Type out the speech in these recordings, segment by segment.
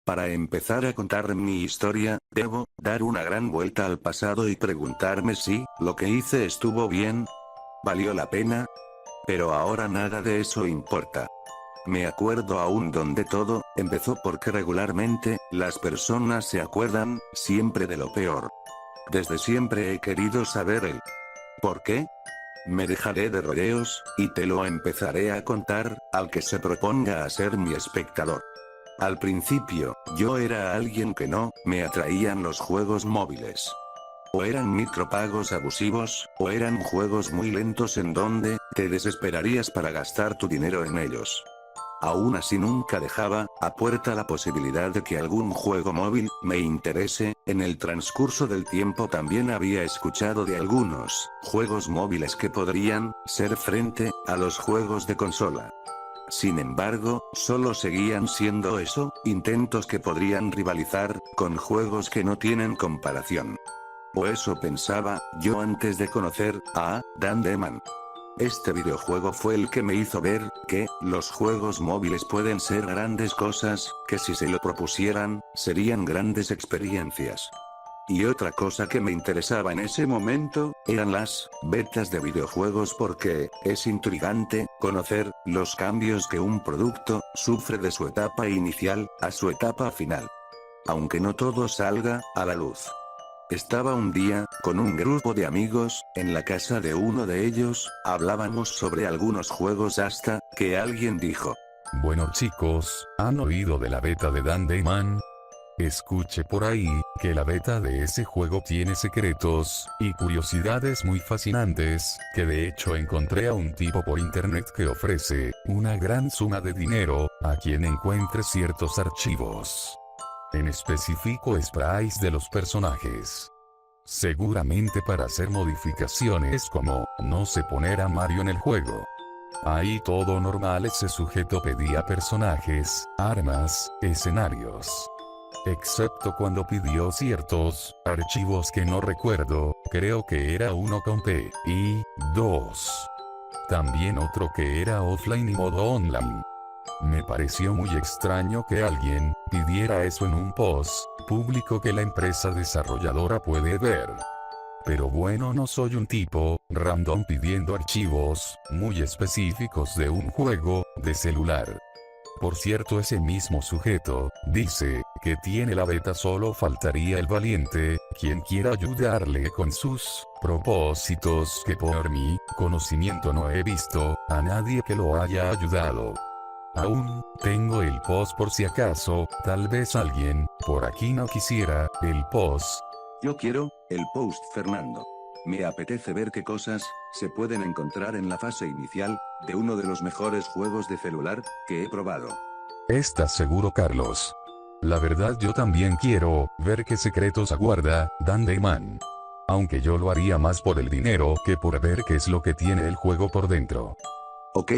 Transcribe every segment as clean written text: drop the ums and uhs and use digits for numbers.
Para empezar a contar mi historia, debo dar una gran vuelta al pasado y preguntarme si lo que hice estuvo bien. ¿Valió la pena? Pero ahora nada de eso importa. Me acuerdo aún donde todo empezó porque regularmente las personas se acuerdan siempre de lo peor. Desde siempre he querido saber el ¿por qué? Me dejaré de rodeos y te lo empezaré a contar al que se proponga a ser mi espectador. Al principio, yo era alguien que no me atraían los juegos móviles. O eran micropagos abusivos, o eran juegos muy lentos en donde te desesperarías para gastar tu dinero en ellos. Aún así nunca dejaba a puerta la posibilidad de que algún juego móvil me interese. En el transcurso del tiempo también había escuchado de algunos juegos móviles que podrían ser frente a los juegos de consola. Sin embargo, solo seguían siendo eso, intentos que podrían rivalizar con juegos que no tienen comparación. O eso pensaba yo antes de conocer a Dan Deman. Este videojuego fue el que me hizo ver que los juegos móviles pueden ser grandes cosas, que si se lo propusieran, serían grandes experiencias. Y otra cosa que me interesaba en ese momento, eran las betas de videojuegos porque es intrigante conocer los cambios que un producto sufre de su etapa inicial a su etapa final. Aunque no todo salga a la luz. Estaba un día, con un grupo de amigos, en la casa de uno de ellos, hablábamos sobre algunos juegos hasta que alguien dijo: Bueno chicos, ¿han oído de la beta de Dan Deman? Escuché por ahí, que la beta de ese juego tiene secretos, y curiosidades muy fascinantes, que de hecho encontré a un tipo por internet que ofrece, una gran suma de dinero, a quien encuentre ciertos archivos. En específico sprites de los personajes. Seguramente para hacer modificaciones como, no sé, poner a Mario en el juego. Ahí todo normal, ese sujeto pedía personajes, armas, escenarios. Excepto cuando pidió ciertos archivos que no recuerdo, creo que era uno con P, y 2. También otro que era offline y modo online. Me pareció muy extraño que alguien pidiera eso en un post público que la empresa desarrolladora puede ver. Pero bueno, no soy un tipo random pidiendo archivos muy específicos de un juego de celular. Por cierto, ese mismo sujeto dice que tiene la beta, solo faltaría el valiente quien quiera ayudarle con sus propósitos, que por mi conocimiento no he visto a nadie que lo haya ayudado. Aún tengo el post por si acaso, tal vez alguien por aquí no quisiera el post. Yo quiero el post, Fernando. Me apetece ver qué cosas se pueden encontrar en la fase inicial de uno de los mejores juegos de celular que he probado. ¿Estás seguro, Carlos? La verdad, yo también quiero ver qué secretos aguarda Dan Deman. Aunque yo lo haría más por el dinero que por ver qué es lo que tiene el juego por dentro. Ok.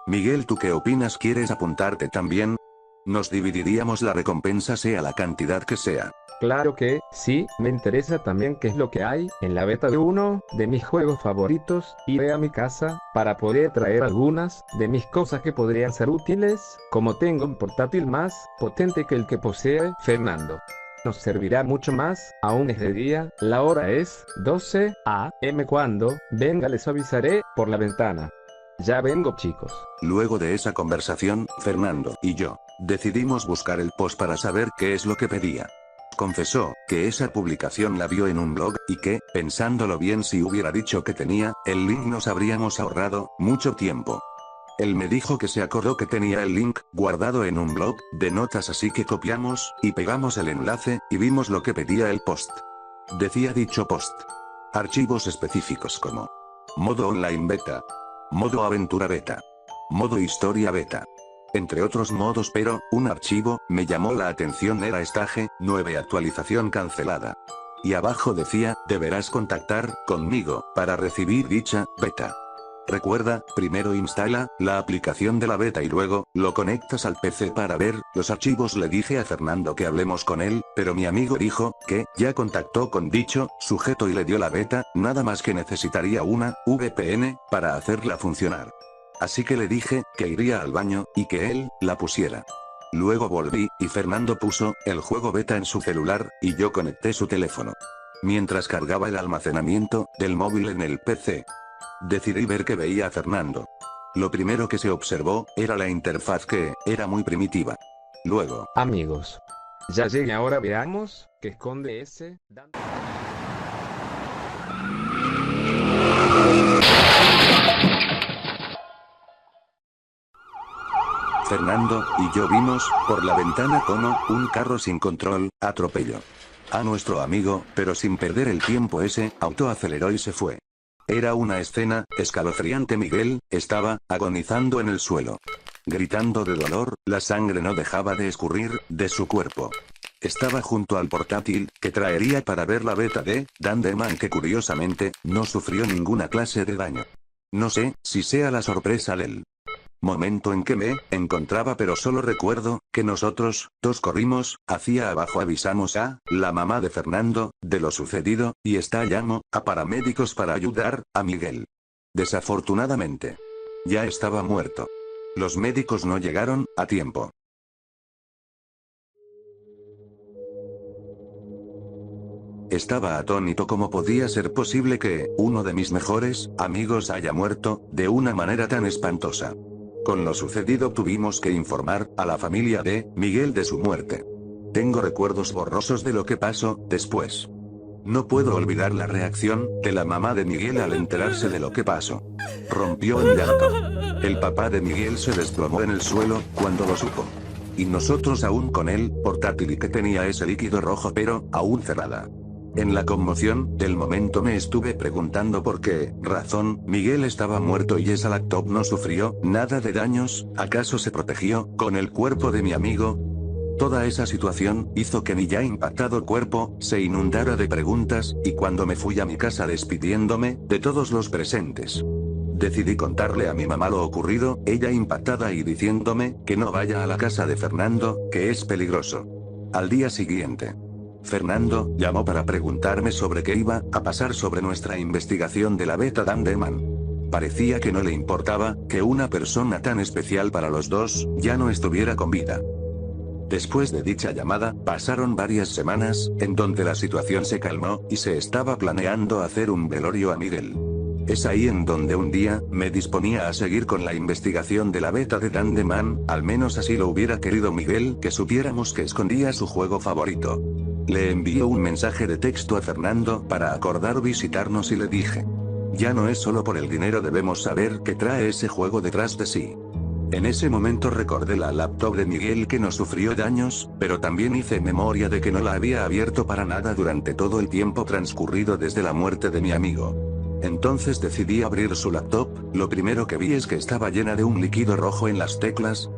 Miguel, ¿tú qué opinas? ¿Quieres apuntarte también? Nos dividiríamos la recompensa, sea la cantidad que sea. Claro que sí, me interesa también qué es lo que hay en la beta de uno de mis juegos favoritos. Iré a mi casa para poder traer algunas de mis cosas que podrían ser útiles, como tengo un portátil más potente que el que posee Fernando. Nos servirá mucho más, aún es de día, la hora es 12 AM. Cuando venga les avisaré por la ventana. Ya vengo, chicos. Luego de esa conversación, Fernando y yo decidimos buscar el post para saber qué es lo que pedía. Confesó que esa publicación la vio en un blog, y que, pensándolo bien, si hubiera dicho que tenía el link nos habríamos ahorrado mucho tiempo. Él me dijo que se acordó que tenía el link guardado en un blog de notas, así que copiamos y pegamos el enlace, y vimos lo que pedía el post. Decía dicho post: archivos específicos como modo online beta, modo aventura beta, modo historia beta, entre otros modos, pero un archivo me llamó la atención, era Stage 9 actualización cancelada. Y abajo decía: deberás contactar conmigo para recibir dicha beta. Recuerda, primero instala la aplicación de la beta y luego lo conectas al PC para ver los archivos. Le dije a Fernando que hablemos con él, pero mi amigo dijo que ya contactó con dicho sujeto y le dio la beta, nada más que necesitaría una VPN para hacerla funcionar. Así que le dije que iría al baño y que él la pusiera. Luego volví y Fernando puso el juego beta en su celular y yo conecté su teléfono. Mientras cargaba el almacenamiento del móvil en el PC, decidí ver qué veía Fernando. Lo primero que se observó era la interfaz, que era muy primitiva. Luego, Amigos, ya llegué, ahora veamos qué esconde ese Dante. Fernando y yo vimos por la ventana como un carro sin control atropelló a nuestro amigo, pero sin perder el tiempo ese auto aceleró y se fue. Era una escena escalofriante. Miguel estaba agonizando en el suelo, gritando de dolor, la sangre no dejaba de escurrir de su cuerpo. Estaba junto al portátil que traería para ver la beta de Dan the Man, que curiosamente no sufrió ninguna clase de daño. No sé si sea la sorpresa del momento en que me encontraba, pero solo recuerdo que nosotros dos corrimos hacia abajo, avisamos a la mamá de Fernando de lo sucedido, y llamó a paramédicos para ayudar a Miguel. Desafortunadamente, ya estaba muerto. Los médicos no llegaron a tiempo. Estaba atónito. ¿Cómo podía ser posible que uno de mis mejores amigos haya muerto de una manera tan espantosa? Con lo sucedido tuvimos que informar a la familia de Miguel de su muerte. Tengo recuerdos borrosos de lo que pasó después. No puedo olvidar la reacción de la mamá de Miguel al enterarse de lo que pasó. Rompió en llanto. El papá de Miguel se desplomó en el suelo cuando lo supo. Y nosotros aún con el portátil y que tenía ese líquido rojo pero aún cerrada. En la conmoción del momento me estuve preguntando por qué razón Miguel estaba muerto y esa laptop no sufrió nada de daños. ¿Acaso se protegió con el cuerpo de mi amigo? Toda esa situación hizo que mi ya impactado cuerpo se inundara de preguntas, y cuando me fui a mi casa despidiéndome de todos los presentes, decidí contarle a mi mamá lo ocurrido, ella impactada y diciéndome que no vaya a la casa de Fernando, que es peligroso. Al día siguiente, Fernando llamó para preguntarme sobre qué iba a pasar sobre nuestra investigación de la beta Dan the Man. Parecía que no le importaba que una persona tan especial para los dos ya no estuviera con vida. Después de dicha llamada, pasaron varias semanas, en donde la situación se calmó, y se estaba planeando hacer un velorio a Miguel. Es ahí en donde un día me disponía a seguir con la investigación de la beta de Dan the Man, al menos así lo hubiera querido Miguel, que supiéramos que escondía su juego favorito. Le envió un mensaje de texto a Fernando para acordar visitarnos y le dije: ya no es solo por el dinero, debemos saber qué trae ese juego detrás de sí. En ese momento recordé la laptop de Miguel que no sufrió daños, pero también hice memoria de que no la había abierto para nada durante todo el tiempo transcurrido desde la muerte de mi amigo. Entonces decidí abrir su laptop. Lo primero que vi es que estaba llena de un líquido rojo en las teclas,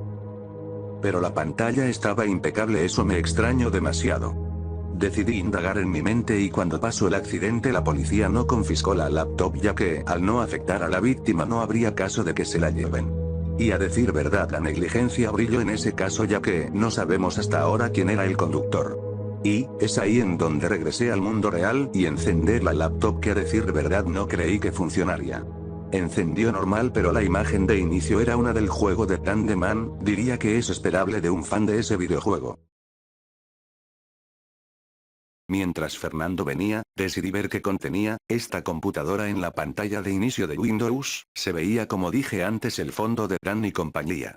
pero la pantalla estaba impecable. Eso me extrañó demasiado. Decidí indagar en mi mente, y cuando pasó el accidente la policía no confiscó la laptop, ya que, al no afectar a la víctima, no habría caso de que se la lleven. Y a decir verdad, la negligencia brilló en ese caso, ya que no sabemos hasta ahora quién era el conductor. Y es ahí en donde regresé al mundo real y encender la laptop, que a decir verdad no creí que funcionaría. Encendió normal, pero la imagen de inicio era una del juego de Dan the Man. Diría que es esperable de un fan de ese videojuego. Mientras Fernando venía, decidí ver qué contenía esta computadora. En la pantalla de inicio de Windows, se veía, como dije antes, el fondo de Dan y compañía.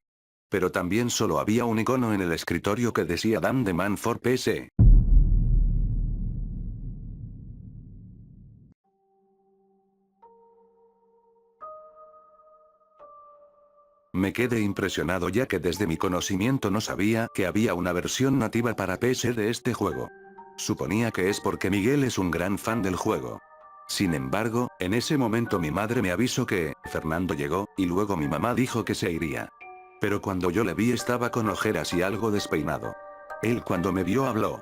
Pero también solo había un icono en el escritorio que decía Dan the Man for PC. Me quedé impresionado, ya que desde mi conocimiento no sabía que había una versión nativa para PC de este juego. Suponía que es porque Miguel es un gran fan del juego. Sin embargo, en ese momento mi madre me avisó que Fernando llegó, y luego mi mamá dijo que se iría. Pero cuando yo le vi estaba con ojeras y algo despeinado. Él, cuando me vio, habló.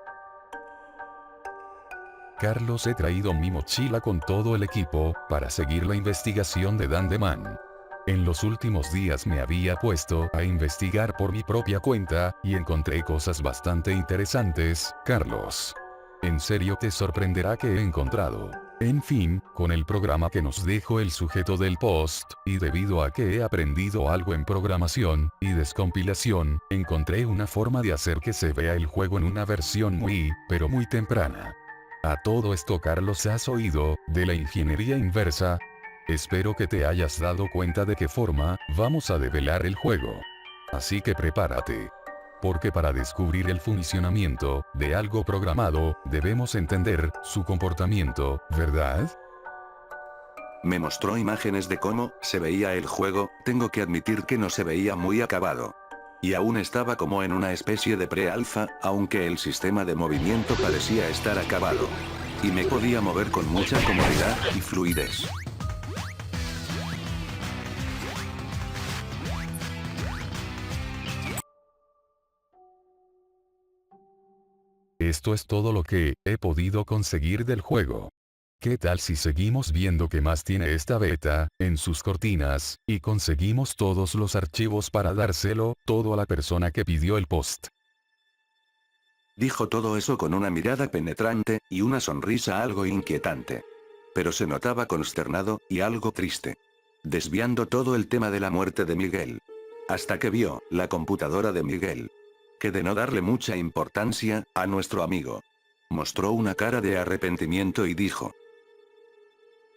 Carlos, he traído mi mochila con todo el equipo, para seguir la investigación de Dan the Man. En los últimos días me había puesto a investigar por mi propia cuenta, y encontré cosas bastante interesantes, Carlos. En serio te sorprenderá que he encontrado. En fin, con el programa que nos dejó el sujeto del post, y debido a que he aprendido algo en programación y descompilación, encontré una forma de hacer que se vea el juego en una versión muy, pero muy temprana. A todo esto, Carlos, ¿has oído de la ingeniería inversa? Espero que te hayas dado cuenta de qué forma vamos a develar el juego. Así que prepárate. Porque para descubrir el funcionamiento de algo programado, debemos entender su comportamiento, ¿verdad? Me mostró imágenes de cómo se veía el juego, tengo que admitir que no se veía muy acabado. Y aún estaba como en una especie de pre-alfa, aunque el sistema de movimiento parecía estar acabado. Y me podía mover con mucha comodidad y fluidez. Esto es todo lo que he podido conseguir del juego. ¿Qué tal si seguimos viendo qué más tiene esta beta en sus cortinas, y conseguimos todos los archivos para dárselo todo a la persona que pidió el post? Dijo todo eso con una mirada penetrante y una sonrisa algo inquietante. Pero se notaba consternado y algo triste. Desviando todo el tema de la muerte de Miguel. Hasta que vio la computadora de Miguel. Que de no darle mucha importancia a nuestro amigo. Mostró una cara de arrepentimiento y dijo: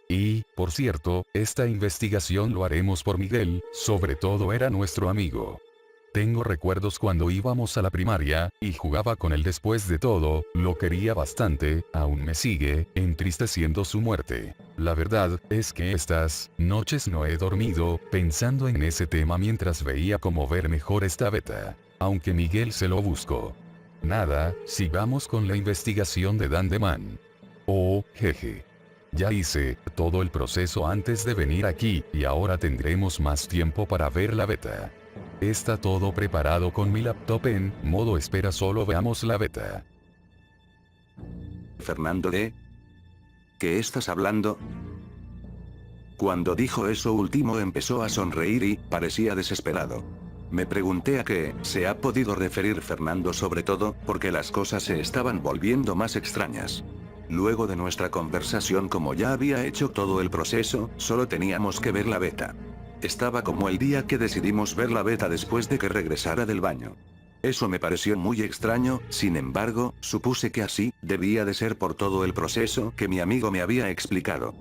Y, por cierto, esta investigación lo haremos por Miguel, sobre todo era nuestro amigo. Tengo recuerdos cuando íbamos a la primaria, y jugaba con él. Después de todo, lo quería bastante, aún me sigue entristeciendo su muerte. La verdad es que estas noches no he dormido, pensando en ese tema mientras veía cómo ver mejor esta beta. Aunque Miguel se lo buscó. Nada, sigamos con la investigación de Dan the Man. Oh, jeje. Ya hice todo el proceso antes de venir aquí, y ahora tendremos más tiempo para ver la beta. Está todo preparado con mi laptop en modo espera, solo veamos la beta. Fernando de... ¿Qué estás hablando? Cuando dijo eso último empezó a sonreír y parecía desesperado. Me pregunté a qué se ha podido referir Fernando, sobre todo porque las cosas se estaban volviendo más extrañas. Luego de nuestra conversación, como ya había hecho todo el proceso, solo teníamos que ver la beta. Estaba como el día que decidimos ver la beta después de que regresara del baño. Eso me pareció muy extraño, sin embargo, supuse que así debía de ser por todo el proceso que mi amigo me había explicado.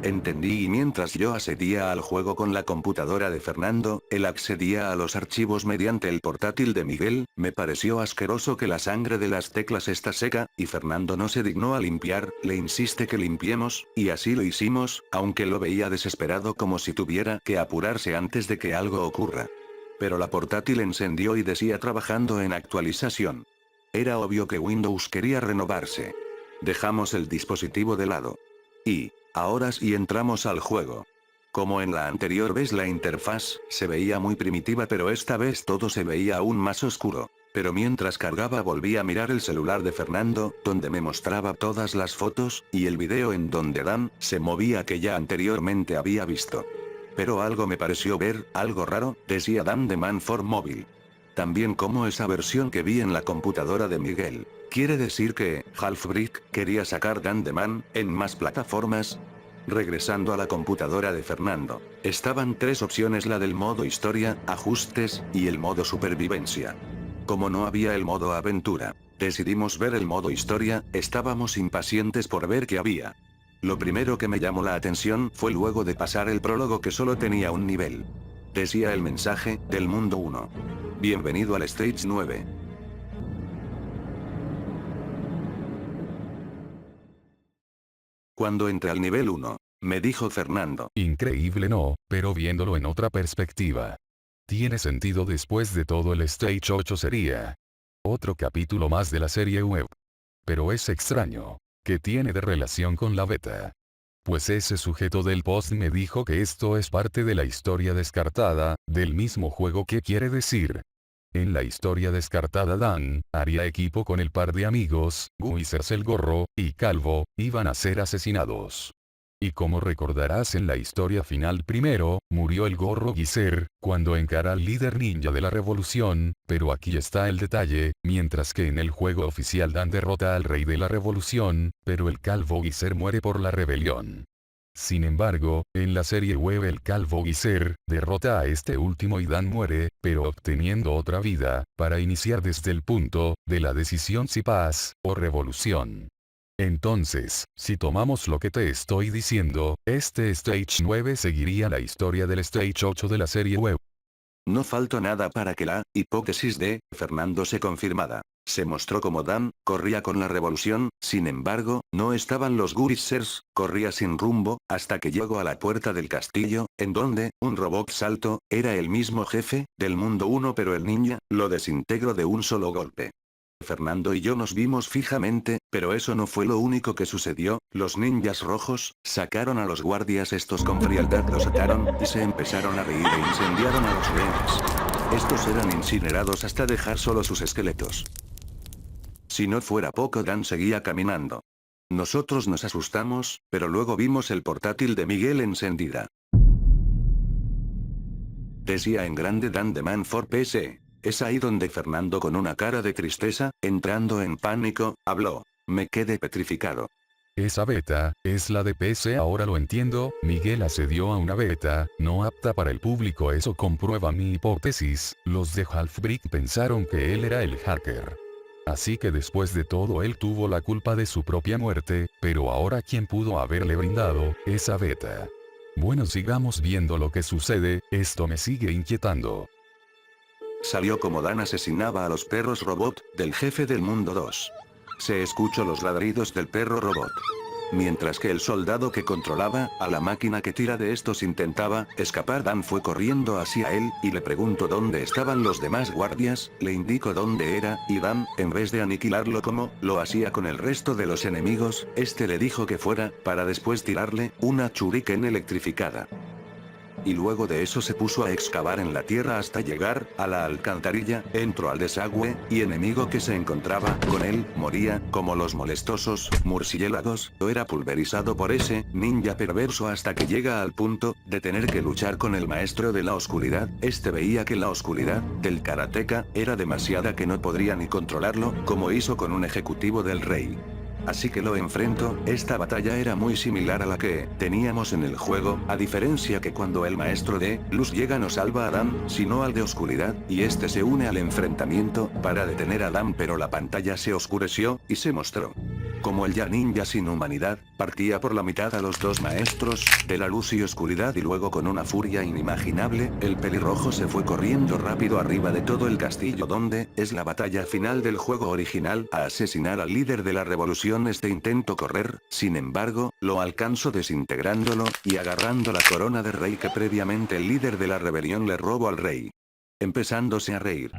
Entendí, y mientras yo accedía al juego con la computadora de Fernando, él accedía a los archivos mediante el portátil de Miguel. Me pareció asqueroso que la sangre de las teclas está seca, y Fernando no se dignó a limpiar, le insiste que limpiemos, y así lo hicimos, aunque lo veía desesperado como si tuviera que apurarse antes de que algo ocurra. Pero la portátil encendió y decía trabajando en actualización. Era obvio que Windows quería renovarse. Dejamos el dispositivo de lado. Y... ahora sí entramos al juego. Como en la anterior vez, la interfaz se veía muy primitiva, pero esta vez todo se veía aún más oscuro. Pero mientras cargaba volví a mirar el celular de Fernando, donde me mostraba todas las fotos, y el video en donde Dan se movía que ya anteriormente había visto. Pero algo me pareció ver, algo raro, decía Dan the Man for Mobile. También como esa versión que vi en la computadora de Miguel. ¿Quiere decir que Halfbrick quería sacar Dan the Man en más plataformas? Regresando a la computadora de Fernando, estaban tres opciones: la del modo historia, ajustes, y el modo supervivencia. Como no había el modo aventura, decidimos ver el modo historia. Estábamos impacientes por ver qué había. Lo primero que me llamó la atención fue luego de pasar el prólogo que solo tenía un nivel. Decía el mensaje del mundo 1. Bienvenido al Stage 9. Cuando entré al nivel 1, me dijo Fernando. Increíble, ¿no? Pero viéndolo en otra perspectiva. Tiene sentido. Después de todo, el Stage 8 sería otro capítulo más de la serie web. Pero es extraño. ¿Qué tiene de relación con la beta? Pues ese sujeto del post me dijo que esto es parte de la historia descartada del mismo juego. ¿Qué quiere decir? En la historia descartada Dan, haría equipo con el par de amigos, Wizards el Gorro, y Calvo, iban a ser asesinados. Y como recordarás en la historia final primero, murió el Gorro Gizer, cuando encara al líder ninja de la revolución, pero aquí está el detalle, mientras que en el juego oficial Dan derrota al rey de la revolución, pero el Calvo Gizer muere por la rebelión. Sin embargo, en la serie web el Calvo Gizer, derrota a este último y Dan muere, pero obteniendo otra vida, para iniciar desde el punto, de la decisión si paz, o revolución. Entonces, si tomamos lo que te estoy diciendo, este Stage 9 seguiría la historia del Stage 8 de la serie web. No faltó nada para que la hipótesis de Fernando se confirmara. Se mostró como Dan corría con la revolución, sin embargo, no estaban los Wizards, corría sin rumbo, hasta que llegó a la puerta del castillo, en donde, un robot salto, era el mismo jefe, del mundo 1 pero el ninja, lo desintegró de un solo golpe. Fernando y yo nos vimos fijamente, pero eso no fue lo único que sucedió, los ninjas rojos, sacaron a los guardias estos con frialdad los ataron, y se empezaron a reír e incendiaron a los rehenes. Estos eran incinerados hasta dejar solo sus esqueletos. Si no fuera poco Dan seguía caminando. Nosotros nos asustamos, pero luego vimos el portátil de Miguel encendida. Decía en grande Dan de Man for PC. Es ahí donde Fernando con una cara de tristeza, entrando en pánico, habló. Me quedé petrificado. Esa beta, es la de PC ahora lo entiendo, Miguel accedió a una beta, no apta para el público eso comprueba mi hipótesis, los de Halfbrick pensaron que él era el hacker. Así que después de todo él tuvo la culpa de su propia muerte, pero ahora ¿quién pudo haberle brindado esa beta? Bueno sigamos viendo lo que sucede, esto me sigue inquietando. Salió como Dan asesinaba a los perros robot, del jefe del mundo 2. Se escuchó los ladridos del perro robot. Mientras que el soldado que controlaba a la máquina que tira de estos intentaba escapar, Dan fue corriendo hacia él, y le preguntó dónde estaban los demás guardias, le indicó dónde era, y Dan, en vez de aniquilarlo como lo hacía con el resto de los enemigos, este le dijo que fuera, para después tirarle una shuriken electrificada. Y luego de eso se puso a excavar en la tierra hasta llegar a la alcantarilla, entró al desagüe, y enemigo que se encontraba con él, moría, como los molestosos murciélagos, o era pulverizado por ese ninja perverso hasta que llega al punto de tener que luchar con el maestro de la oscuridad, este veía que la oscuridad del karateka era demasiada que no podría ni controlarlo, como hizo con un ejecutivo del rey. Así que lo enfrento, esta batalla era muy similar a la que teníamos en el juego, a diferencia que cuando el maestro de luz llega no salva a Dan, sino al de oscuridad, y este se une al enfrentamiento, para detener a Dan pero la pantalla se oscureció, y se mostró como el ya ninja sin humanidad, partía por la mitad a los dos maestros, de la luz y oscuridad y luego con una furia inimaginable, el pelirrojo se fue corriendo rápido arriba de todo el castillo donde, es la batalla final del juego original, a asesinar al líder de la revolución este intento correr, sin embargo, lo alcanzó desintegrándolo, y agarrando la corona de rey que previamente el líder de la rebelión le robó al rey. Empezándose a reír.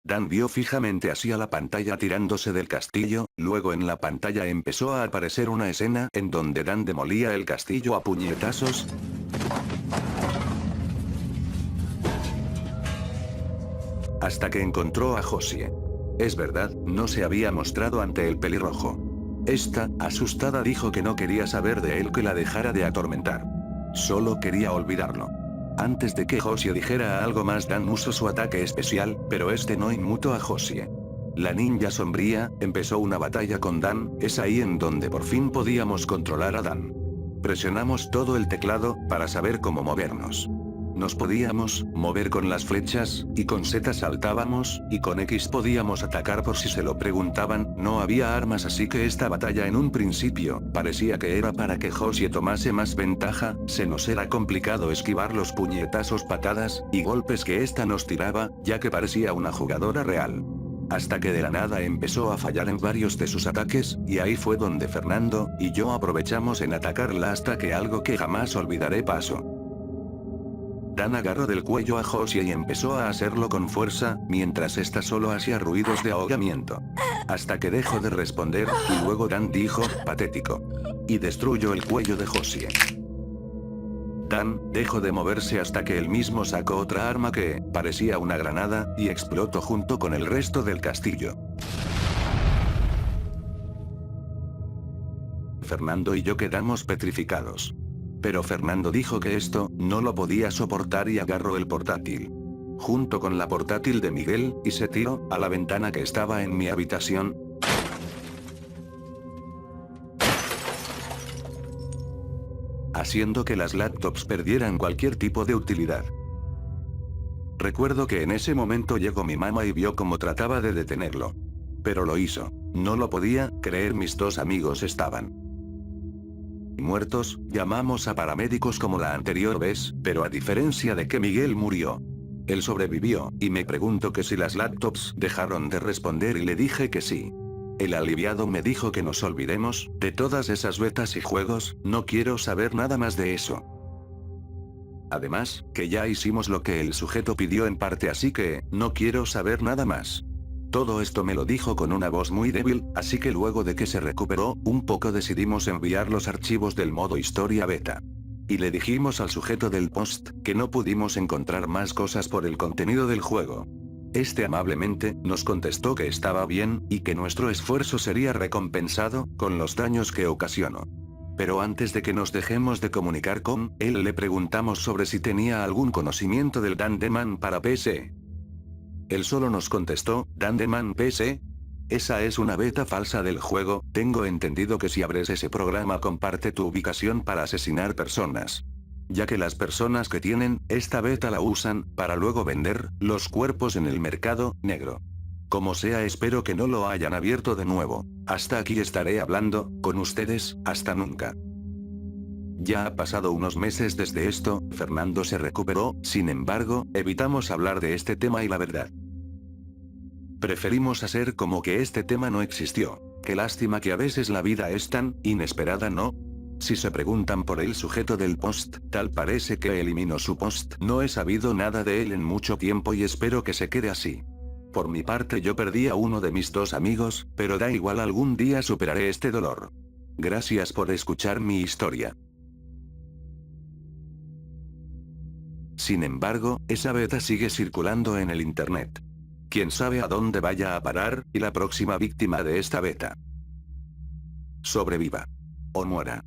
Dan vio fijamente hacia la pantalla tirándose del castillo, luego en la pantalla empezó a aparecer una escena en donde Dan demolía el castillo a puñetazos. Hasta que encontró a Josie. Es verdad, no se había mostrado ante el pelirrojo. Esta, asustada dijo que no quería saber de él que la dejara de atormentar. Solo quería olvidarlo. Antes de que Josie dijera algo más Dan usó su ataque especial, pero este no inmutó a Josie. La ninja sombría, empezó una batalla con Dan, es ahí en donde por fin podíamos controlar a Dan. Presionamos todo el teclado, para saber cómo movernos. Nos podíamos mover con las flechas, y con Z saltábamos, y con X podíamos atacar por si se lo preguntaban, no había armas así que esta batalla en un principio, parecía que era para que Josie tomase más ventaja, se nos era complicado esquivar los puñetazos, patadas, y golpes que esta nos tiraba, ya que parecía una jugadora real. Hasta que de la nada empezó a fallar en varios de sus ataques, y ahí fue donde Fernando y yo aprovechamos en atacarla hasta que algo que jamás olvidaré pasó. Dan agarró del cuello a Josie y empezó a hacerlo con fuerza, mientras esta solo hacía ruidos de ahogamiento. Hasta que dejó de responder, y luego Dan dijo, patético. Y destruyó el cuello de Josie. Dan dejó de moverse hasta que él mismo sacó otra arma que parecía una granada y explotó junto con el resto del castillo. Fernando y yo quedamos petrificados. Pero Fernando dijo que esto no lo podía soportar y agarró el portátil, junto con la portátil de Miguel, y se tiró a la ventana que estaba en mi habitación, haciendo que las laptops perdieran cualquier tipo de utilidad. Recuerdo que en ese momento llegó mi mamá y vio cómo trataba de detenerlo. Pero lo hizo. No lo podía creer, mis dos amigos estaban muertos. Llamamos a paramédicos como la anterior vez, pero a diferencia de que Miguel murió, él sobrevivió, y me pregunto que si las laptops dejaron de responder y le dije que sí. El aliviado me dijo que nos olvidemos de todas esas betas y juegos, no quiero saber nada más de eso. Además, que ya hicimos lo que el sujeto pidió en parte, así que no quiero saber nada más. Todo esto me lo dijo con una voz muy débil, así que luego de que se recuperó un poco decidimos enviar los archivos del modo historia beta. Y le dijimos al sujeto del post que no pudimos encontrar más cosas por el contenido del juego. Este amablemente nos contestó que estaba bien, y que nuestro esfuerzo sería recompensado con los daños que ocasionó. Pero antes de que nos dejemos de comunicar con él, le preguntamos sobre si tenía algún conocimiento del Dandeman para PC. Él solo nos contestó, ¿Dandeman PC? Esa es una beta falsa del juego. Tengo entendido que si abres ese programa comparte tu ubicación para asesinar personas, ya que las personas que tienen esta beta la usan para luego vender los cuerpos en el mercado negro. Como sea, espero que no lo hayan abierto de nuevo. Hasta aquí estaré hablando con ustedes, hasta nunca. Ya ha pasado unos meses desde esto, Fernando se recuperó, sin embargo, evitamos hablar de este tema y la verdad. Preferimos hacer como que este tema no existió. Qué lástima que a veces la vida es tan inesperada, ¿no? Si se preguntan por el sujeto del post, tal parece que eliminó su post. No he sabido nada de él en mucho tiempo y espero que se quede así. Por mi parte, yo perdí a uno de mis dos amigos, pero da igual, algún día superaré este dolor. Gracias por escuchar mi historia. Sin embargo, esa beta sigue circulando en el internet. Quién sabe a dónde vaya a parar, y la próxima víctima de esta beta sobreviva o muera.